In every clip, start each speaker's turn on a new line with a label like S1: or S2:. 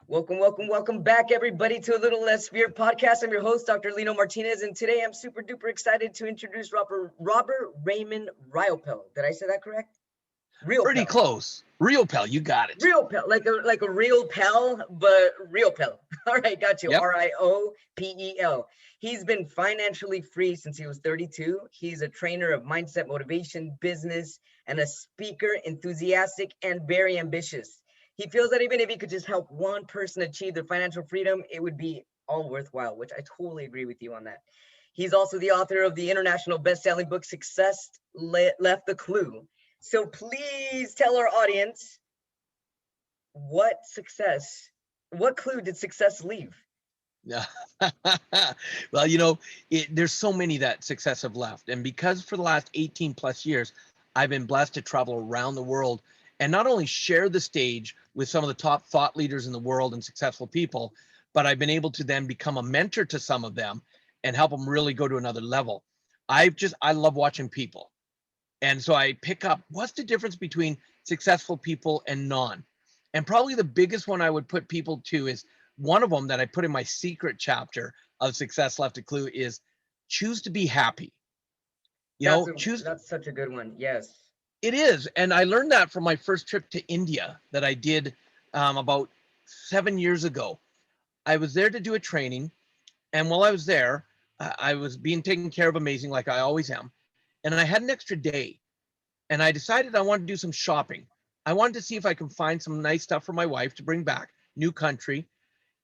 S1: Welcome back, everybody, to a Little Less Fear podcast. I'm your host, Dr. Lino Martinez, and today I'm super duper excited to introduce Robert Raymond Riopel. Did I say that correct?
S2: Pretty close. Riopel, you got it.
S1: Riopel, like a real pal, but Riopel. All right, got you.
S2: Yep.
S1: Riopel. He's been financially free since he was 32. He's a trainer of mindset, motivation, business, and a speaker, enthusiastic, and very ambitious. He feels that even if he could just help one person achieve their financial freedom, it would be all worthwhile, which I totally agree with you on that. He's also the author of the international best-selling book, Success Left the Clue. So please tell our audience what clue did success leave?
S2: Yeah. Well, there's so many that success have left. And because for the last 18 plus years, I've been blessed to travel around the world and not only share the stage with some of the top thought leaders in the world and successful people, but I've been able to then become a mentor to some of them and help them really go to another level. I love watching people. And so I pick up what's the difference between successful people and non. And probably the biggest one I would put people to is one of them that I put in my secret chapter of Success Left a Clue is choose to be happy.
S1: That's such a good one. Yes.
S2: It is. And I learned that from my first trip to India that I did about 7 years ago. I was there to do a training. And while I was there, I was being taken care of amazing, like I always am. And I had an extra day. And I decided I wanted to do some shopping. I wanted to see if I can find some nice stuff for my wife to bring back, new country.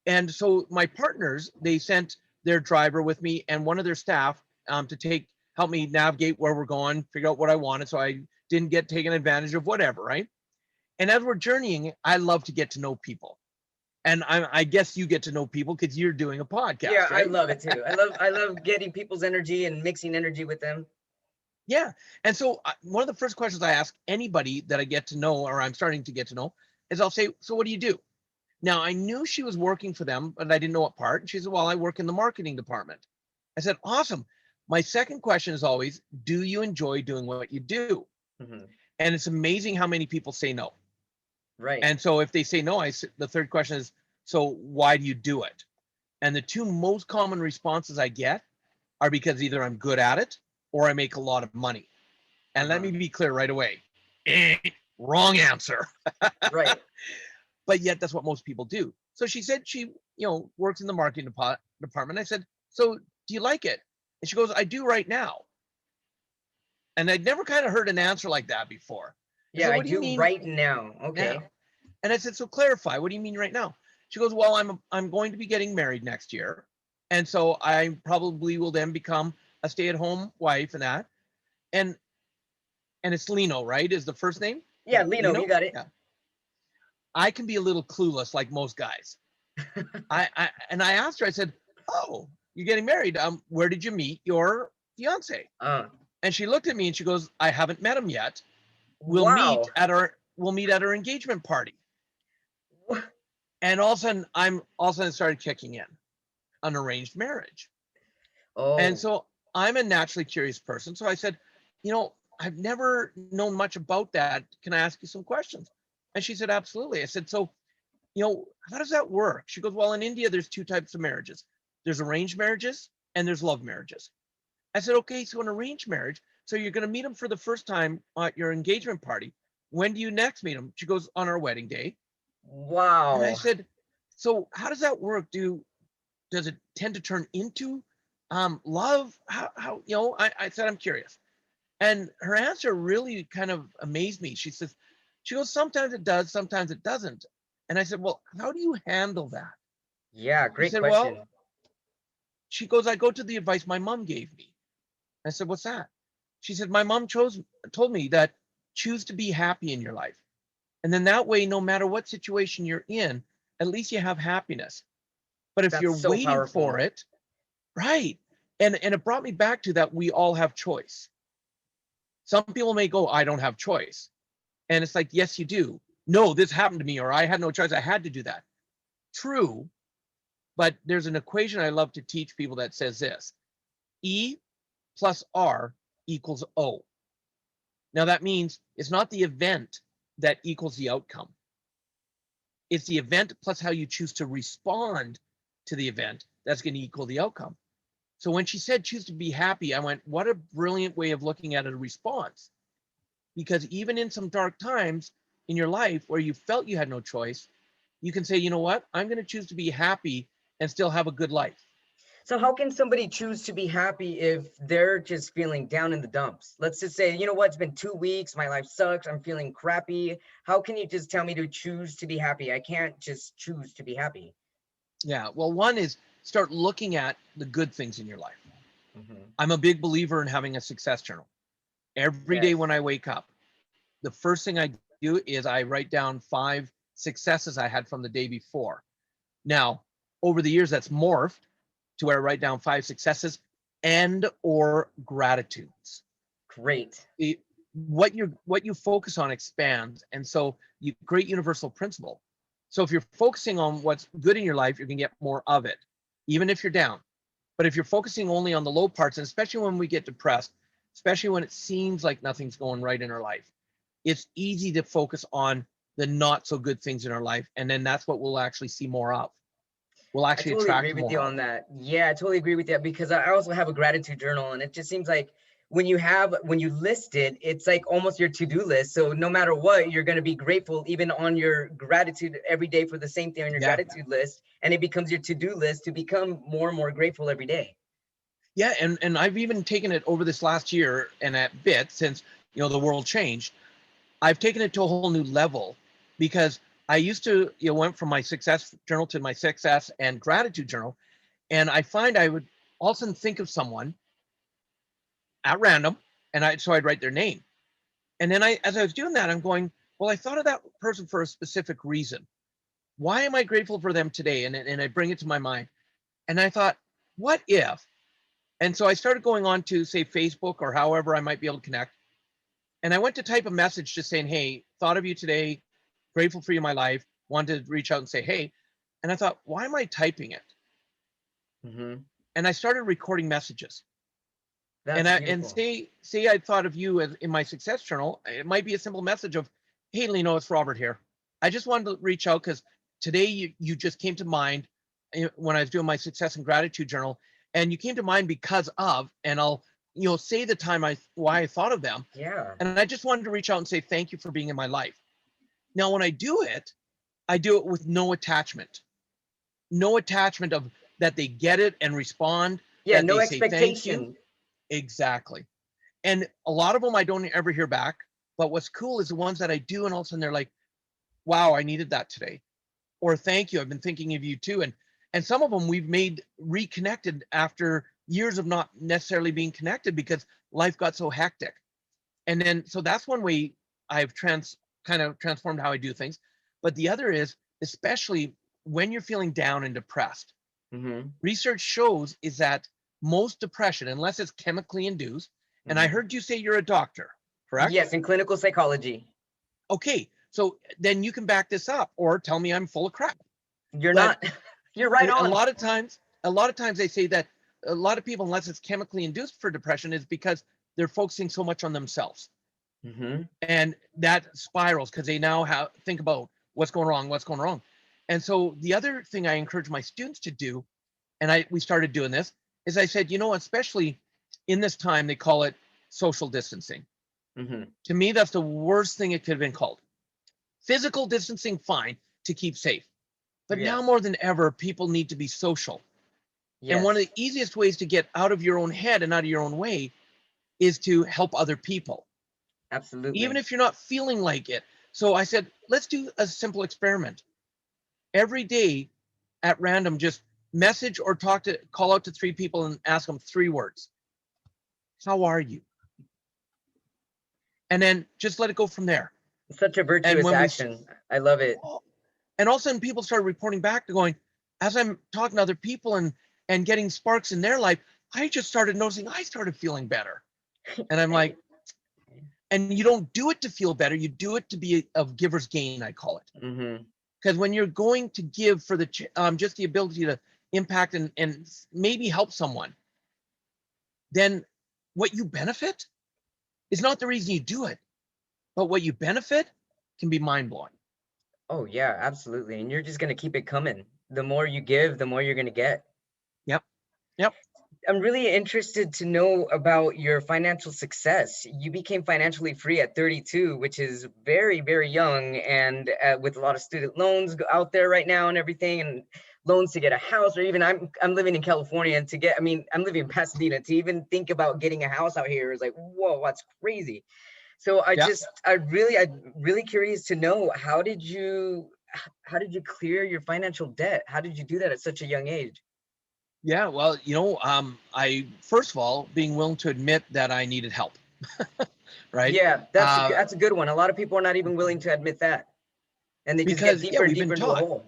S2: And so my partners, they sent their driver with me and one of their staff to help me navigate where we're going, figure out what I wanted. So I didn't get taken advantage of whatever, right? And as we're journeying, I love to get to know people. And I guess you get to know people because you're doing a podcast.
S1: Yeah,
S2: right?
S1: I love it too. I love getting people's energy and mixing energy with them.
S2: Yeah. And so one of the first questions I ask anybody that I get to know or I'm starting to get to know is I'll say, so what do you do? Now, I knew she was working for them, but I didn't know what part. And she said, well, I work in the marketing department. I said, awesome. My second question is always, do you enjoy doing what you do?
S1: Mm-hmm.
S2: And it's amazing how many people say no.
S1: Right.
S2: And so if they say no, the third question is, so why do you do it? And the two most common responses I get are because either I'm good at it or I make a lot of money. And let me be clear right away. Wrong answer.
S1: Right.
S2: But yet that's what most people do. So she said she, works in the marketing department. I said, so do you like it? And she goes, I do right now. And I'd never kind of heard an answer like that before.
S1: Yeah,
S2: so,
S1: I do right now. Okay.
S2: Now? And I said, so clarify, what do you mean right now? She goes, well, I'm going to be getting married next year. And so I probably will then become a stay-at-home wife and that. And it's Lino, right? Is the first name?
S1: Yeah, Lino, you got it.
S2: Yeah. I can be a little clueless like most guys. I asked her, I said, oh, you're getting married. Where did you meet your fiance? And she looked at me and she goes, I haven't met him yet. We'll meet at our engagement party. And all of a sudden started kicking in an arranged marriage.
S1: Oh.
S2: And so I'm a naturally curious person. So I said, I've never known much about that. Can I ask you some questions? And she said, absolutely. I said, so, how does that work? She goes, well, in India, there's two types of marriages. There's arranged marriages and there's love marriages. I said, okay, so an arranged marriage. So you're going to meet him for the first time at your engagement party. When do you next meet him? She goes, on our wedding day.
S1: Wow.
S2: And I said, so how does that work? Does it tend to turn into love? How I said, I'm curious. And her answer really kind of amazed me. She goes, sometimes it does, sometimes it doesn't. And I said, well, how do you handle that?
S1: Yeah, great question.
S2: Well, she goes, I go to the advice my mom gave me. I said, what's that? She said, my mom told me that choose to be happy in your life. And then that way, no matter what situation you're in, at least you have happiness. But if you're waiting for it, right. And it brought me back to that we all have choice. Some people may go, I don't have choice. And it's like, yes, you do. No, this happened to me, or I had no choice. I had to do that. True. But there's an equation I love to teach people that says this. E plus R equals O. Now that means it's not the event that equals the outcome. It's the event plus how you choose to respond to the event that's going to equal the outcome. So when she said choose to be happy, I went, what a brilliant way of looking at a response. Because even in some dark times in your life where you felt you had no choice, you can say, you know what, I'm going to choose to be happy and still have a good life.
S1: So how can somebody choose to be happy if they're just feeling down in the dumps? Let's just say, you know what, it's been 2 weeks, my life sucks, I'm feeling crappy. How can you just tell me to choose to be happy? I can't just choose to be happy.
S2: Yeah. Well, one is start looking at the good things in your life.
S1: Hmm.
S2: I'm a big believer in having a success journal. Every day
S1: Yes.
S2: when I wake up, the first thing I do is I write down 5 successes I had from the day before. Now, over the years, that's morphed to where I write down 5 successes and or gratitudes.
S1: Great.
S2: What you focus on expands, and so you great universal principle. So if you're focusing on what's good in your life, you're gonna get more of it, even if you're down. But if you're focusing only on the low parts, and especially when we get depressed, especially when it seems like nothing's going right in our life, it's easy to focus on the not so good things in our life, and then that's what we'll actually see more of. We'll
S1: I
S2: actually
S1: totally agree
S2: attract
S1: with
S2: more
S1: you
S2: of.
S1: on that. Yeah, I totally agree with that because I also have a gratitude journal, and it just seems like when you list it, it's like almost your to-do list. So no matter what, you're going to be grateful even on your gratitude every day for the same thing on your
S2: Yeah,
S1: gratitude list, and it becomes your to-do list to become more and more grateful every day.
S2: yeah, and I've even taken it over this last year and a bit since the world changed. I've taken it to a whole new level because I used to went from my success journal to my success and gratitude journal, and I find I would often think of someone at random, and I'd write their name, and then as I was doing that, I'm going, well, I thought of that person for a specific reason. Why am I grateful for them today? And I bring it to my mind, and I thought, what if? And so I started going on to say Facebook or however I might be able to connect, and I went to type a message just saying, hey, thought of you today, grateful for you in my life, wanted to reach out and say, hey. And I thought, why am I typing it?
S1: Hmm.
S2: And I started recording messages. And
S1: That's
S2: I and
S1: beautiful.
S2: say I thought of you as in my success journal. It might be a simple message of, hey, Lino, it's Robert here. I just wanted to reach out because today you just came to mind when I was doing my success and gratitude journal, and you came to mind because of, and I'll say the time why I thought of them,
S1: Yeah.
S2: and I just wanted to reach out and say thank you for being in my life. Now, when I do it with no attachment of that they get it and respond,
S1: Yeah,
S2: that
S1: no
S2: they say thank you.
S1: expectation.
S2: Exactly. And a lot of them I don't ever hear back. But what's cool is the ones that I do, and all of a sudden they're like, wow, I needed that today. Or thank you. I've been thinking of you too. And some of them we've made reconnected after years of not necessarily being connected because life got so hectic. And then so that's one way I've kind of transformed how I do things. But the other is, especially when you're feeling down and depressed,
S1: Hmm.
S2: research shows is that most depression, unless it's chemically induced, and I
S1: Hmm.
S2: heard you say you're a doctor, correct?
S1: Yes, in clinical psychology.
S2: Okay, so then you can back this up or tell me I'm full of crap.
S1: You're
S2: But
S1: not. You're right
S2: a
S1: on.
S2: lot of times, they say that a lot of people, unless it's chemically induced for depression, is because they're focusing so much on themselves.
S1: Hmm.
S2: And that spirals because they now think about what's going wrong. And so the other thing I encourage my students to do, and we started doing this, is I said, especially in this time, they call it social distancing.
S1: Hmm.
S2: To me, that's the worst thing it could have been called. Physical distancing, fine, to keep safe. But now
S1: Yes.
S2: more than ever, people need to be social. And one of the
S1: Yes.
S2: easiest ways to get out of your own head and out of your own way is to help other people, even
S1: Absolutely.
S2: if you're not feeling like it. So I said, let's do a simple experiment. Every day at random, just message or call out to 3 people and ask them 3 words. How are you? And then just let it go from there.
S1: Such a
S2: And
S1: virtuous
S2: when we,
S1: action. I love it.
S2: and all of a sudden people started reporting back to going, as I'm talking to other people and getting sparks in their life, I just started noticing I started feeling better. And I'm like, and you don't do it to feel better. You do it to be of giver's gain, I call it.
S1: Hmm.
S2: Because when you're going to give for just the ability to impact and maybe help someone, then what you benefit is not the reason you do it, but what you benefit can be mind blowing.
S1: Oh yeah, absolutely. And you're just gonna keep it coming. The more you give, the more you're gonna get.
S2: Yep. Yep.
S1: I'm really interested to know about your financial success. You became financially free at 32, which is very, very young, and with a lot of student loans out there right now and everything, and loans to get a house, or even I'm living in California, and to get, I mean, I'm living in Pasadena. To even think about getting a house out here is like, whoa, that's crazy. So
S2: Yeah.
S1: I'm really curious to know, how did you clear your financial debt? How did you do that at such a young age?
S2: Yeah. Well, I first of all being willing to admit that I needed help, right?
S1: Yeah,
S2: Uh,
S1: that's a good one. A lot of people are not even willing to admit that, and they just get
S2: because yeah,
S1: deeper and
S2: we've been
S1: deeper into a
S2: taught.
S1: hole.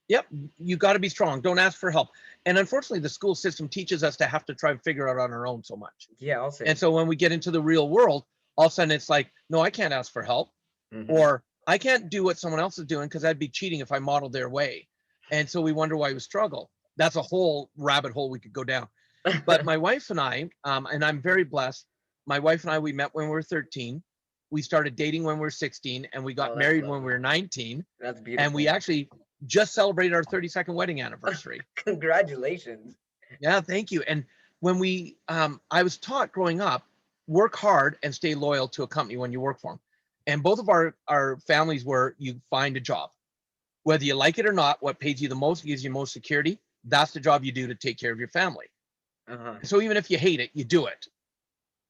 S2: Yep, you got to be strong. Don't ask for help. And unfortunately, the school system teaches us to have to try and figure it out on our own so much.
S1: Yeah, I'll
S2: And
S1: say.
S2: so when we get into the real world, all of a sudden it's like, no, I can't ask for help,
S1: Hmm.
S2: or I can't do what someone else is doing because I'd be cheating if I modeled their way. And so we wonder why we struggle. That's a whole rabbit hole we could go down. But my wife and I, and I'm very blessed, my wife and I, we met when we were 13. We started dating when we were 16, and we got
S1: Oh, that's
S2: married when we
S1: lovely.
S2: were 19.
S1: That's
S2: And we
S1: beautiful.
S2: actually just celebrated our 32nd wedding anniversary.
S1: Congratulations.
S2: Yeah, thank you. And when I was taught growing up, work hard and stay loyal to a company when you work for them. And both of our families were, you find a job, whether you like it or not. What pays you the most, gives you most security. That's the job you do to take care of your family.
S1: Uh-huh.
S2: So even if you hate it, you do it.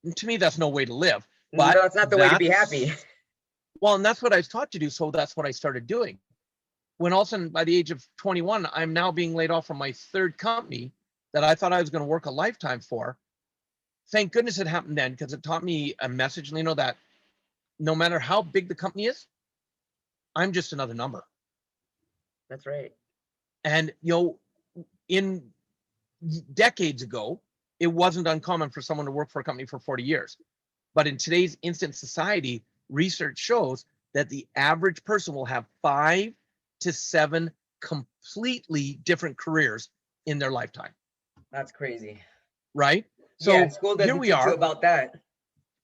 S2: And to me, that's no way to live.
S1: No,
S2: But
S1: that's not the way to be happy.
S2: that's well, and that's what I was taught to do. So that's what I started doing. When all of a sudden, by the age of 21, I'm now being laid off from my third company that I thought I was going to work a lifetime for. Thank goodness it happened then, because it taught me a message, that no matter how big the company is, I'm just another number.
S1: That's right.
S2: And, in decades ago, it wasn't uncommon for someone to work for a company for 40 years. But in today's instant society, research shows that the average person will have 5 to 7 completely different careers in their lifetime,
S1: That's crazy.
S2: right?
S1: Yeah, and
S2: So
S1: school
S2: here
S1: doesn't
S2: we
S1: teach you
S2: are.
S1: about that.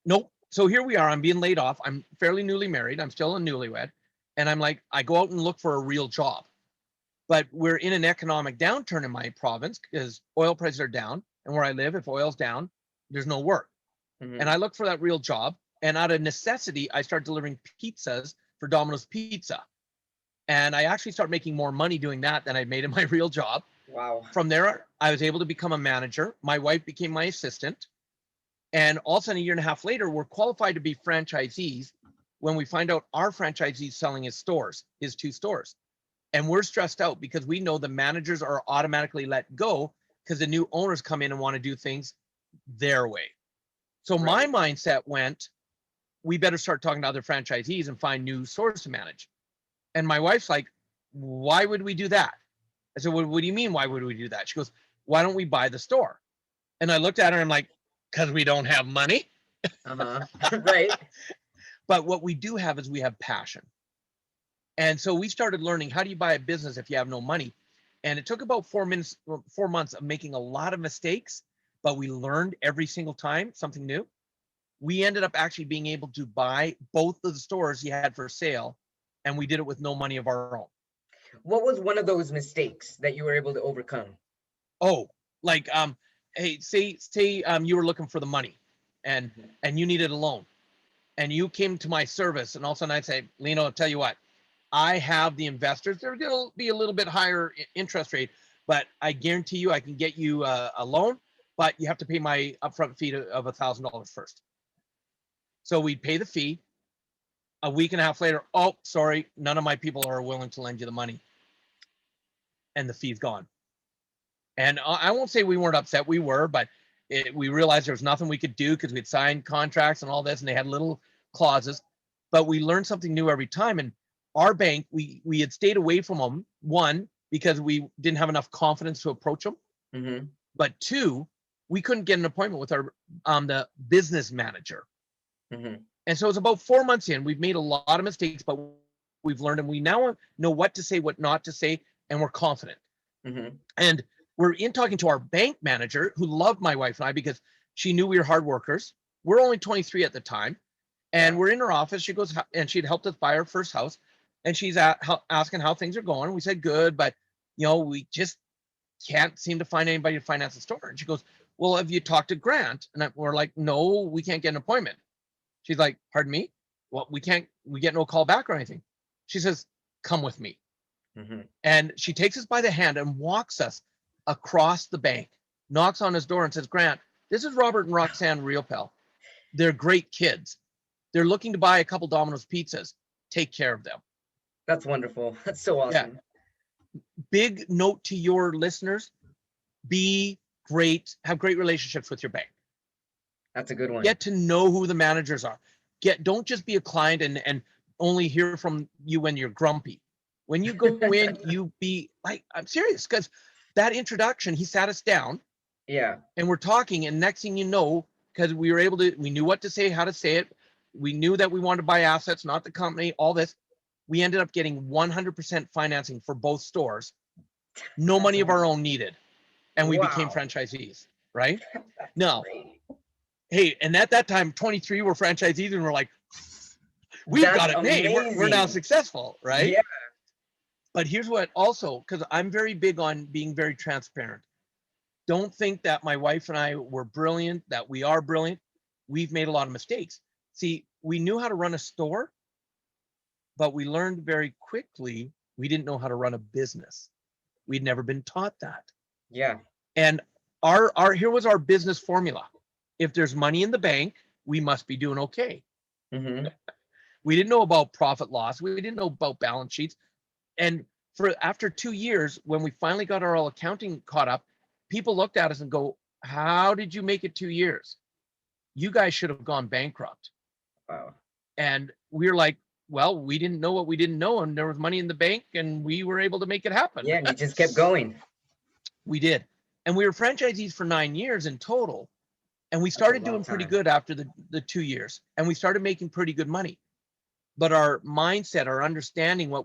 S2: Nope. So here we are. I'm being laid off. I'm fairly newly married. I'm still a newlywed. And I'm like, I go out and look for a real job. But we're in an economic downturn in my province because oil prices are down. And where I live, if oil's down, there's no work. And
S1: Hmm.
S2: I look for that real job. And out of necessity, I start delivering pizzas for Domino's Pizza. And I actually start making more money doing that than I made in my real job.
S1: Wow.
S2: From there, I was able to become a manager. My wife became my assistant. And all of a sudden, a year and a half later, we're qualified to be franchisees when we find out our franchisee selling his 2 stores. And we're stressed out because we know the managers are automatically let go because the new owners come in and want to do things their way. So my
S1: Right.
S2: mindset went, we better start talking to other franchisees and find new stores to manage. And my wife's like, why would we do that? I said, what do you mean, why would we do that? She goes, why don't we buy the store? And I looked at her and I'm like, because we don't have money.
S1: Uh-huh. Right.
S2: But what we do have is we have passion. And so we started learning, how do you buy a business if you have no money? And it took about 4 months of making a lot of mistakes, but we learned every single time something new. We ended up actually being able to buy both of the stores he had for sale, and we did it with no money of our own.
S1: What was one of those mistakes that you were able to overcome?
S2: Oh, like hey, say you were looking for the money, and
S1: Mhm.
S2: and you needed a loan, and you came to my service, and all of a sudden I'd say, Lino, I'll tell you what, I have the investors. They're going to be a little bit higher interest rate, but I guarantee you I can get you a loan, but you have to pay my upfront fee of $1,000 first. So we'd pay the fee. A week and a half later, oh, sorry, none of my people are willing to lend you the money, and the fee's gone. And I won't say we weren't upset. We were, but we realized there was nothing we could do because we'd signed contracts and all this, and they had little clauses. But we learned something new every time. And our bank, we had stayed away from them. One, because we didn't have enough confidence to approach them.
S1: Hmm.
S2: But two, we couldn't get an appointment with our the business manager.
S1: Hmm.
S2: And so it's about 4 months in. We've made a lot of mistakes, but we've learned, and we now know what to say, what not to say, and we're confident.
S1: Hmm.
S2: And we're in talking to our bank manager, who loved my wife and I because she knew we were hard workers. We're only 23 at the time. And
S1: Wow.
S2: we're in her office. She goes, and she'd helped us buy our first house. And she's asking how things are going. We said good, but we just can't seem to find anybody to finance the store. And she goes, well, have you talked to Grant? And we're like, no, we can't get an appointment. She's like, pardon me? Well, we get no call back or anything. She says, come with me.
S1: Mm-hmm.
S2: And she takes us by the hand and walks us across the bank, knocks on his door and says, Grant, this is Robert and Roxanne Riopel. They're great kids. They're looking to buy a couple Domino's pizzas. Take care of them.
S1: That's wonderful. That's so awesome.
S2: Yeah. Big note to your listeners, be great, have great relationships with your bank.
S1: That's a good one.
S2: Get to know who the managers are. Don't just be a client and only hear from you when you're grumpy. When you go in, you be like, I'm serious, because that introduction, he sat us down.
S1: Yeah.
S2: And we're talking, and next thing you know, because we knew what to say, how to say it. We knew that we wanted to buy assets, not the company, all this. We ended up getting 100% financing for both stores. No money of our own needed. And we became franchisees, right? No. Hey, and at that time, 23 were franchisees, and we're like, we've got it made. We're now successful, right?
S1: Yeah.
S2: But here's what also, because I'm very big on being very transparent. Don't think that my wife and I were brilliant, that we are brilliant. We've made a lot of mistakes. See, we knew how to run a store, but we learned very quickly we didn't know how to run a business. We'd never been taught that.
S1: Yeah.
S2: And here was our business formula. If there's money in the bank, we must be doing okay.
S1: Mm-hmm.
S2: We didn't know about profit loss. We didn't know about balance sheets. And after 2 years, when we finally got our accounting caught up, people looked at us and go, how did you make it 2 years? You guys should have gone bankrupt.
S1: Wow.
S2: And we were like, well, we didn't know what we didn't know, and there was money in the bank, and we were able to make it happen.
S1: Yeah, and you just kept going.
S2: We did. And we were franchisees for 9 years in total. And we started doing pretty good after the 2 years. And we started making pretty good money. But our mindset, our understanding how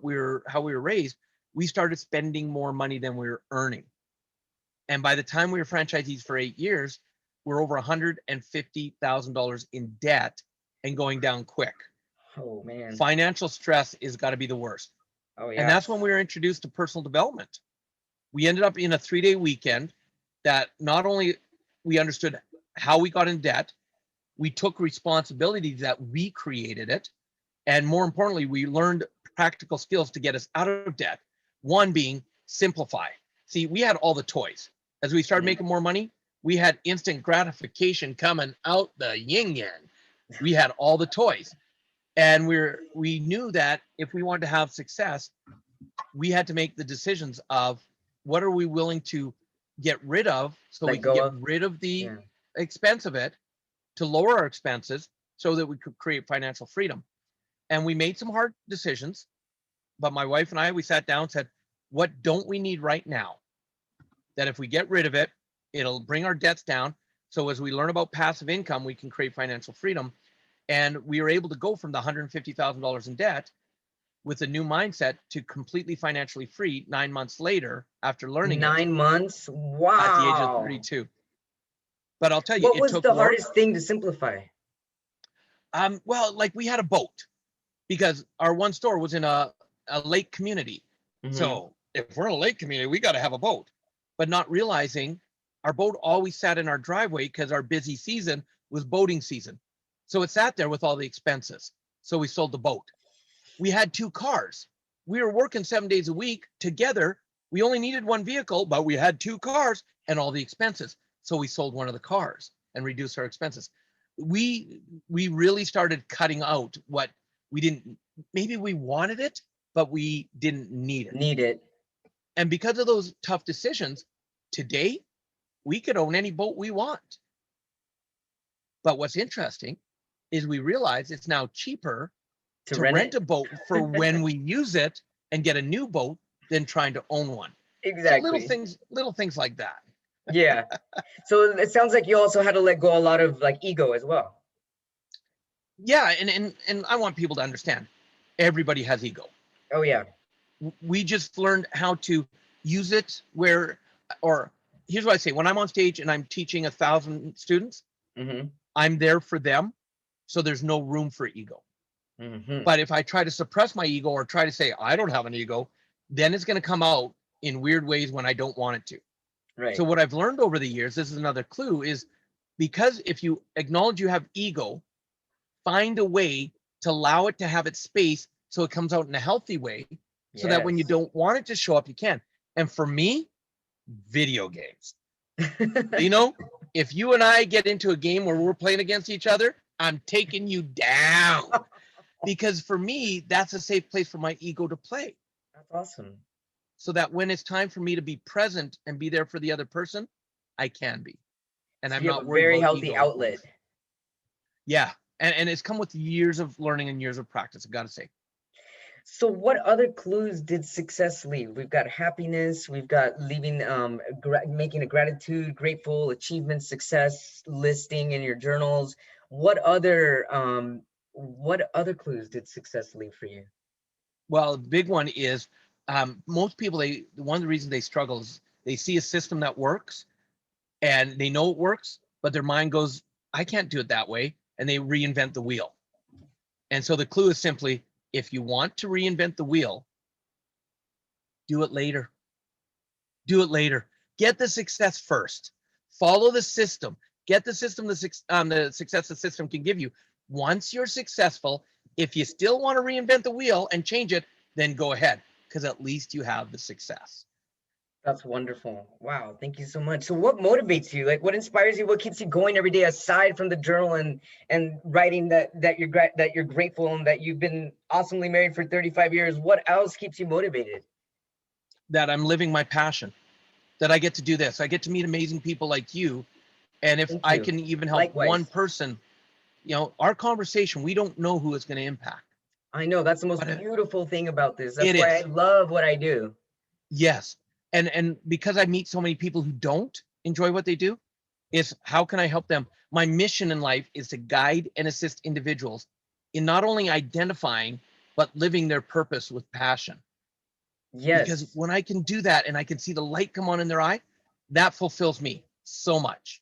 S2: we were raised, we started spending more money than we were earning. And by the time we were franchisees for 8 years, we're over $150,000 in debt and going down quick.
S1: Oh, man.
S2: Financial stress is got to be the worst.
S1: Oh, yeah.
S2: And that's when we were introduced to personal development. We ended up in a 3-day weekend that not only we understood how we got in debt, we took responsibility that we created it. And more importantly, we learned practical skills to get us out of debt. One being simplify. See, we had all the toys. As we started making more money, we had instant gratification coming out the yin-yang. We had all the toys. And we knew that if we wanted to have success, we had to make the decisions of what are we willing to get rid of so we can get rid of the expense of it, to lower our expenses so that we could create financial freedom. And we made some hard decisions, but my wife and I, we sat down and said, what don't we need right now? That if we get rid of it, it'll bring our debts down. So as we learn about passive income, we can create financial freedom. And we were able to go from the $150,000 in debt with a new mindset to completely financially free 9 months later after learning
S1: 9 months? Wow.
S2: At the age of 32. But I'll tell you,
S1: what was the hardest thing to simplify?
S2: Well, like we had a boat because our one store was in a lake community. Mm-hmm. So if we're in a lake community, we got to have a boat, but not realizing our boat always sat in our driveway because our busy season was boating season. So it sat there with all the expenses. So we sold the boat. We had 2 cars. We were working 7 days a week together. We only needed 1 vehicle, but we had 2 cars and all the expenses. So we sold one of the cars and reduced our expenses. We really started cutting out what we didn't, maybe we wanted it, but we didn't need it. And because of those tough decisions, today, we could own any boat we want. But what's interesting is we realize it's now cheaper to rent a boat for when we use it and get a new boat than trying to own one.
S1: Exactly.
S2: So little things like that.
S1: Yeah. So it sounds like you also had to let go a lot of like ego as well.
S2: Yeah, and I want people to understand, everybody has ego.
S1: Oh yeah.
S2: We just learned how to use it here's what I say, when I'm on stage and I'm teaching 1,000 students, I'm there for them. So there's no room for ego.
S1: Hmm.
S2: But if I try to suppress my ego or try to say I don't have an ego, then it's going to come out in weird ways when I don't want it to. So
S1: Right.
S2: what I've learned over the years, this is another clue, is because if you acknowledge you have ego, find a way to allow it to have its space so it comes out in a healthy way, so that when you
S1: Yes.
S2: don't want it to show up, you can. And for me, video games. You know, if you and I get into a game where we're playing against each other, I'm taking you down. Because for me, that's a safe place for my ego to play.
S1: That's awesome.
S2: So that when it's time for me to be present and be there for the other person, I can be. And
S1: So
S2: I'm
S1: you have
S2: not
S1: a
S2: worried
S1: very
S2: about
S1: healthy
S2: ego.
S1: outlet.
S2: Yeah. And it's come with years of learning and years of practice, I gotta say.
S1: So what other clues did success leave? We've got happiness, we've got leaving, making a gratitude, grateful, achievement, success listing in your journals. What other clues did success leave for you?
S2: Well, the big one is most people, one of the reasons they struggle is they see a system that works and they know it works, but their mind goes, I can't do it that way. And they reinvent the wheel. And so the clue is simply, if you want to reinvent the wheel, do it later. Do it later. Get the success first. Follow the system. Get the system, the success the system can give you. Once you're successful, if you still want to reinvent the wheel and change it, then go ahead, because at least you have the success.
S1: That's wonderful. Wow, thank you so much. So what motivates you? Like what inspires you? What keeps you going every day aside from the journal and writing that you're grateful and that you've been awesomely married for 35 years? What else keeps you motivated?
S2: That I'm living my passion, that I get to do this. I get to meet amazing people like you. And if
S1: Thank
S2: I
S1: you.
S2: can even help one
S1: Likewise.
S2: person, our conversation, we don't know who it's going to impact.
S1: I know that's the most
S2: But
S1: beautiful thing about this. That's
S2: it
S1: why I
S2: is.
S1: love what I do.
S2: Yes. And because I meet so many people who don't enjoy what they do, is how can I help them? My mission in life is to guide and assist individuals in not only identifying, but living their purpose with passion. Because
S1: Yes.
S2: when I can do that and I can see the light come on in their eye, that fulfills me so much.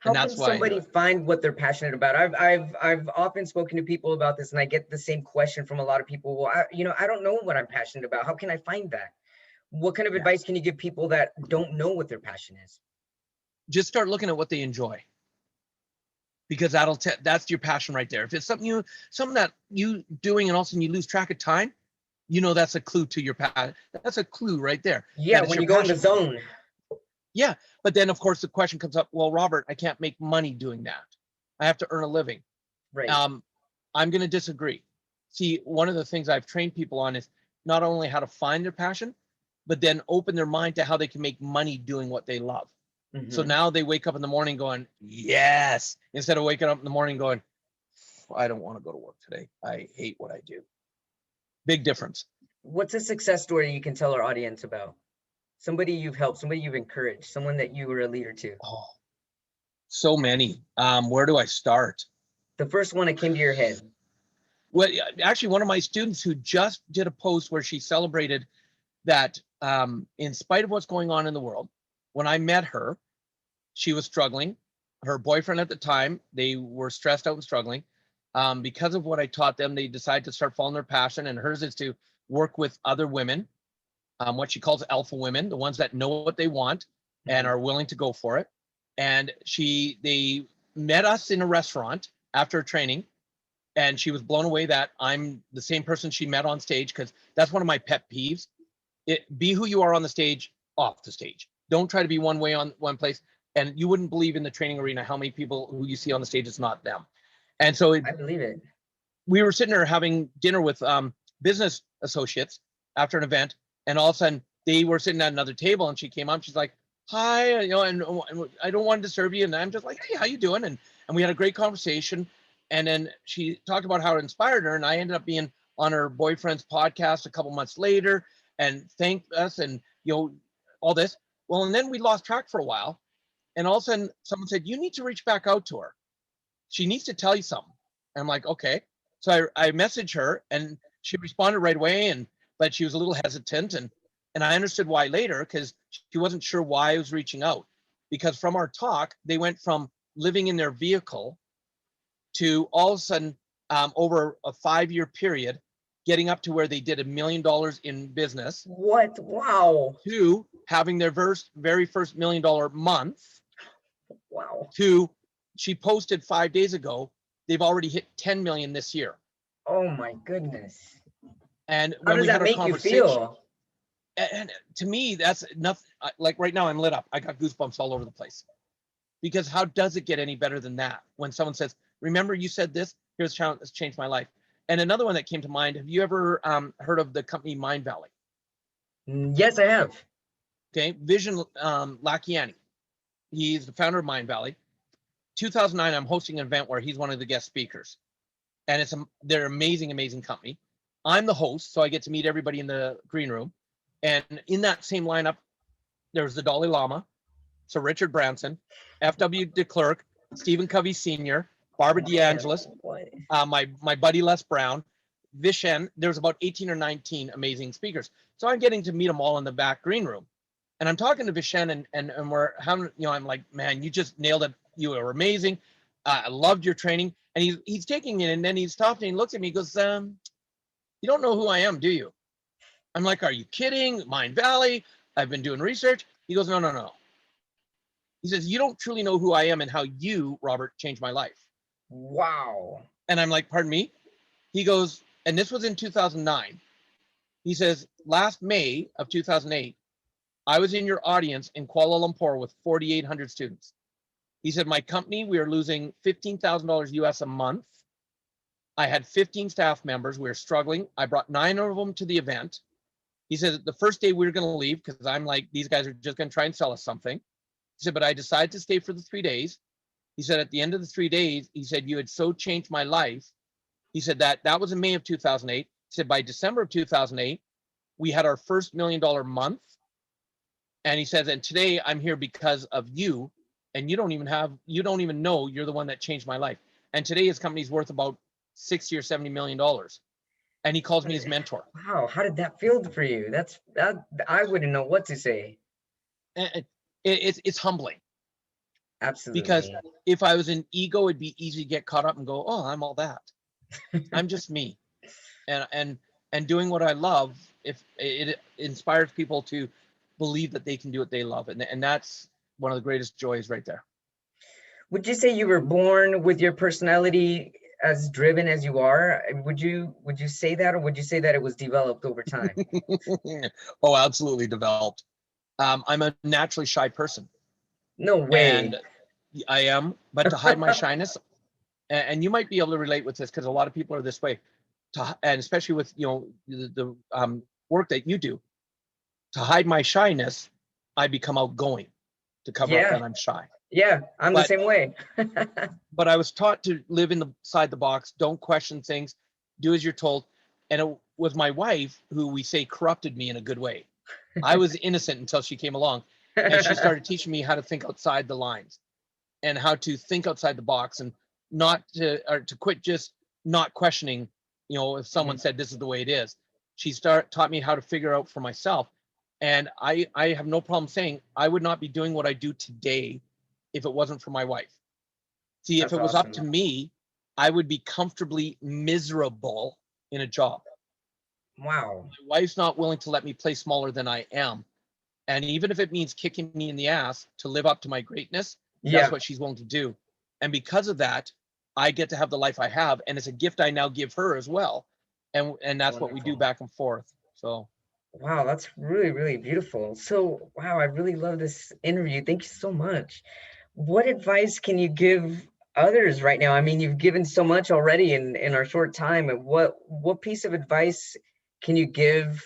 S1: How
S2: And
S1: can
S2: that's why I do
S1: somebody
S2: it.
S1: find what they're passionate about? I've often spoken to people about this, and I get the same question from a lot of people. Well, I don't know what I'm passionate about. How can I find that? What kind of
S2: Yeah.
S1: advice can you give people that don't know what their passion is?
S2: Just start looking at what they enjoy, because that's your passion right there. If it's something that you doing and all of a sudden you lose track of time, that's a clue to your passion. That's a clue right there
S1: Yeah,
S2: that it's
S1: when
S2: your
S1: you go in the
S2: passion.
S1: zone.
S2: Yeah. But then of course the question comes up, well, Robert, I can't make money doing that. I have to earn a living.
S1: Right.
S2: Um, I'm going to disagree. See, one of the things I've trained people on is not only how to find their passion, but then open their mind to how they can make money doing what they love. So
S1: Hmm.
S2: now they wake up in the morning going, yes, instead of waking up in the morning going, I don't want to go to work today. I hate what I do. Big difference.
S1: What's a success story you can tell our audience about? Somebody you've helped, somebody you've encouraged, someone that you were a leader to.
S2: Oh, so many. Where do I start?
S1: The first one that came to your head.
S2: Well, actually, one of my students who just did a post where she celebrated that in spite of what's going on in the world, when I met her, she was struggling. Her boyfriend at the time, they were stressed out and struggling. Because of what I taught them, they decided to start following their passion, and hers is to work with other women, what she calls alpha women, the ones that know what they want and
S1: Hmm.
S2: are willing to go for it. And they met us in a restaurant after training, and she was blown away that I'm the same person she met on stage, because that's one of my pet peeves. Be who you are on the stage, off the stage. Don't try to be one way on one place. And you wouldn't believe in the training arena how many people who you see on the stage, it's not them. And so
S1: I believe it.
S2: we were sitting there having dinner with business associates after an event, and all of a sudden they were sitting at another table, and she came up. She's like, "Hi, and I don't want to disturb you." And I'm just like, "Hey, how you doing?" And we had a great conversation. And then she talked about how it inspired her, and I ended up being on her boyfriend's podcast a couple months later, and thanked us, and all this. Well, and then we lost track for a while, and all of a sudden someone said, "You need to reach back out to her. She needs to tell you something." And I'm like, "Okay." So I messaged her, and she responded right away, but she was a little hesitant, and I understood why later, because she wasn't sure why I was reaching out. Because from our talk, they went from living in their vehicle to all of a sudden over a 5-year period, getting up to where they did $1 million in business.
S1: What? Wow.
S2: To having their very first $1 million month.
S1: Wow.
S2: To, she posted 5 days ago, they've already hit 10 million this year.
S1: Oh my goodness.
S2: And
S1: How
S2: when
S1: does
S2: we
S1: that
S2: had our
S1: make you
S2: conversation,
S1: feel?
S2: and to me, that's nothing. Like right now, I'm lit up. I got goosebumps all over the place. Because how does it get any better than that? When someone says, remember you said this, here's how it's changed my life. And another one that came to mind, have you ever heard of the company Mind Valley?
S1: Yes, I have.
S2: Okay, Vision Lakiani. He's the founder of Mind Valley. 2009, I'm hosting an event where he's one of the guest speakers. And they're amazing, amazing company. I'm the host, so I get to meet everybody in the green room. And in that same lineup, there's the Dalai Lama, Sir Richard Branson, F.W. de Klerk, Stephen Covey Sr., Barbara DeAngelis, my buddy Les Brown, Vishen. There's about 18 or 19 amazing speakers. So I'm getting to meet them all in the back green room. And I'm talking to Vishen and we're having, I'm like, man, you just nailed it. You were amazing. I loved your training. And he's taking it, and then he stopped and he looks at me, he goes, you don't know who I am, do you? I'm like, are you kidding? Mind Valley, I've been doing research. He goes, no. He says, you don't truly know who I am and how you, Robert, changed my life.
S1: Wow.
S2: And I'm like, pardon me? He goes, and this was in 2009. He says, last May of 2008, I was in your audience in Kuala Lumpur with 4,800 students. He said, my company, we are losing $15,000 US a month. I had 15 staff members. We were struggling. I brought 9 of them to the event. He said, the first day we were going to leave because I'm like, these guys are just going to try and sell us something. He said, but I decided to stay for the 3 days. He said, at the end of the 3 days, he said, you had so changed my life. He said that was in May of 2008. He said, by December of 2008, we had our first $1 million month. And he says, and today I'm here because of you. And you don't even know you're the one that changed my life. And today his company's worth about $60 or $70 million. And he calls me his mentor.
S1: Wow. How did that feel for you? That I wouldn't know what to say.
S2: And it's humbling.
S1: Absolutely.
S2: Because if I was an ego, it'd be easy to get caught up and go, oh, I'm all that. I'm just me. And doing what I love, if it inspires people to believe that they can do what they love. And that's one of the greatest joys right there.
S1: Would you say you were born with your personality as driven as you are? Would you say that, or would you say that it was developed over time?
S2: Oh, absolutely developed. I'm a naturally shy person.
S1: No way.
S2: And I am, but to hide my shyness, and you might be able to relate with this because a lot of people are this way, and especially with the work that you do, to hide my shyness, I become outgoing to cover up that I'm shy.
S1: Yeah, I'm the same way.
S2: But I was taught to live inside the box, don't question things, do as you're told. And it was my wife who we say corrupted me in a good way. I was innocent until she came along, and she started teaching me how to think outside the lines and how to think outside the box, and not to quit just not questioning, if someone said this is the way it is. She taught me how to figure out for myself. And I have no problem saying I would not be doing what I do today if it wasn't for my wife. See, if it was up to me, I would be comfortably miserable in a job.
S1: Wow.
S2: My wife's not willing to let me play smaller than I am. And even if it means kicking me in the ass to live up to my greatness, that's what she's willing to do. And because of that, I get to have the life I have. And it's a gift I now give her as well. And that's what we do back and forth. So.
S1: Wow, that's really, really beautiful. So, wow, I really love this interview. Thank you so much. What advice can you give others right now? I mean, you've given so much already in our short time. And what piece of advice can you give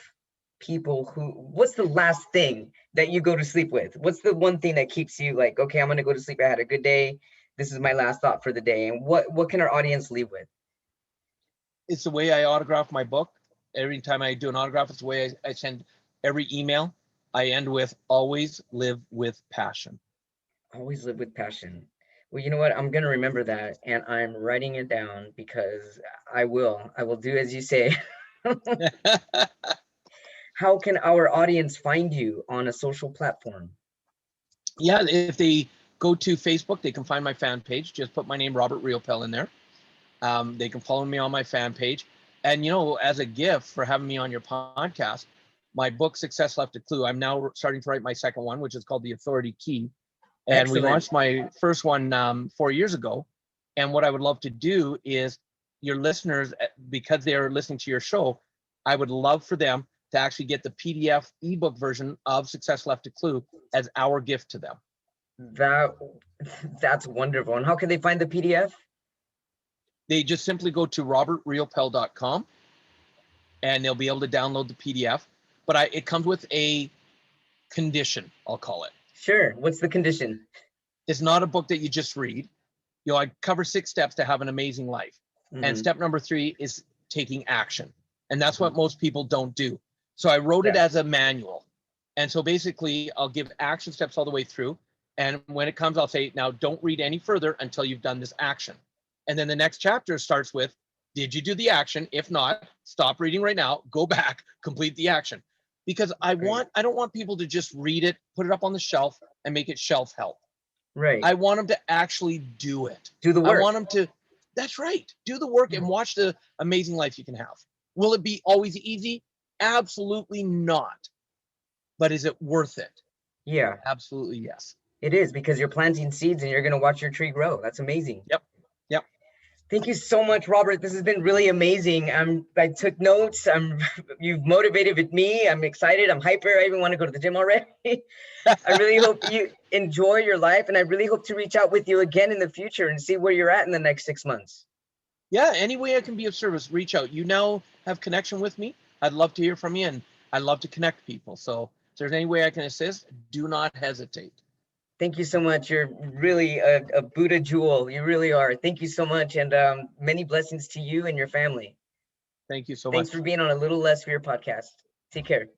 S1: people what's the last thing that you go to sleep with? What's the one thing that keeps you like, okay, I'm going to go to sleep. I had a good day. This is my last thought for the day. And what can our audience leave with?
S2: It's the way I autograph my book. Every time I do an autograph, it's the way I send every email. I end with always live with passion.
S1: Always live with passion. Well, you know what? I'm going to remember that, and I'm writing it down because I will do as you say. How can our audience find you on a social platform?
S2: Yeah, if they go to Facebook, they can find my fan page. Just put my name, Robert Riopel, in there. They can follow me on my fan page. And, you know, as a gift for having me on your podcast, my book, Success Left a Clue, I'm now starting to write my second one, which is called The Authority Key. And we
S1: Excellent.
S2: launched my first one 4 years ago. And what I would love to do is your listeners, because they are listening to your show, I would love for them to actually get the PDF ebook version of Success Left a Clue as our gift to them.
S1: That's wonderful. And how can they find the PDF?
S2: They just simply go to robertriopel.com and they'll be able to download the PDF. But it comes with a condition, I'll call it.
S1: Sure. What's the condition?
S2: It's not a book that you just read. You know, I cover 6 steps to have an amazing life. And step number 3 is taking action. And that's what most people don't do. So I wrote it as a manual. And so basically I'll give action steps all the way through. And when it comes, I'll say, now don't read any further until you've done this action. And then the next chapter starts with, did you do the action? If not, stop reading right now, go back, complete the action. Because I don't want people to just read it, put it up on the shelf and make it shelf help.
S1: Right.
S2: I want them to actually do it.
S1: Do the work.
S2: I want them to, that's right, do the work and watch the amazing life you can have. Will it be always easy? Absolutely not. But is it worth it?
S1: Yeah.
S2: Absolutely yes.
S1: It is, because you're planting seeds and you're going to watch your tree grow. That's amazing.
S2: Yep.
S1: Thank you so much, Robert. This has been really amazing. I took notes. You've motivated me. I'm excited. I'm hyper. I even want to go to the gym already. I really hope you enjoy your life, and I really hope to reach out with you again in the future and see where you're at in the next 6 months.
S2: Yeah, any way I can be of service, reach out. You now have connection with me. I'd love to hear from you, and I love to connect people. So if there's any way I can assist, do not hesitate.
S1: Thank you so much. You're really a Buddha jewel. You really are. Thank you so much. And many blessings to you and your family.
S2: Thank you so much.
S1: Thanks for being on A Little Less for your podcast. Take care.